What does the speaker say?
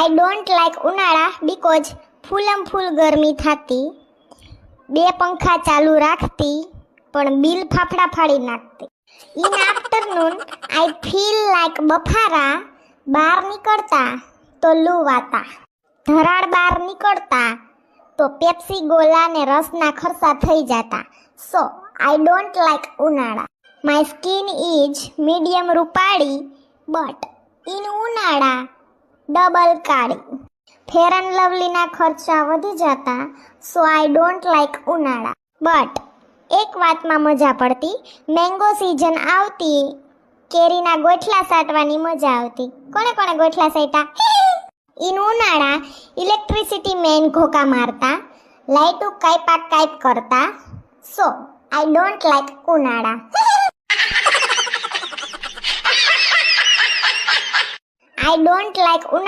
I don't like ઉનાળા because ફૂલમ ફૂલ ગરમી થતી, 2 પંખા ચાલુ રાખતી પણ બિલ ફાફડા ફાડી નાખતી. In afternoon I feel like બફારા, બહાર નીકળતા તો લુવાતા, ધરાડ બહાર નીકળતા તો પેપ્સી ગોલા ને રસના ખરસા થઈ જતા. સો આઈ ડોન્ટ લાઈક ઉનાળા. માય સ્કિન ઇઝ મીડિયમ રૂપાળી બટ ઇન ઉનાળા ડબલ કાળી. ફેર એન્ડ લવલીના ખર્ચા વધી જતા, સો આઈ ડોન્ટ લાઈક ઉનાળા. બટ એક વાતમાં મજા પડતી, મેંગો સિઝન આવતી, કેરીના ગોઠલા સાટવાની મજા આવતી. કોણે કોણે ગોઠલા સાટ્યા? ઇન ઉનાળા ઇલેક્ટ્રિસિટી મેન ઘોકા મારતા, લાઇટું કાઈપ કરતા. સો આઈ ડોન્ટ લાઈક ઉનાળા. આઈ ડોન્ટ લાઈક ઉનાળા.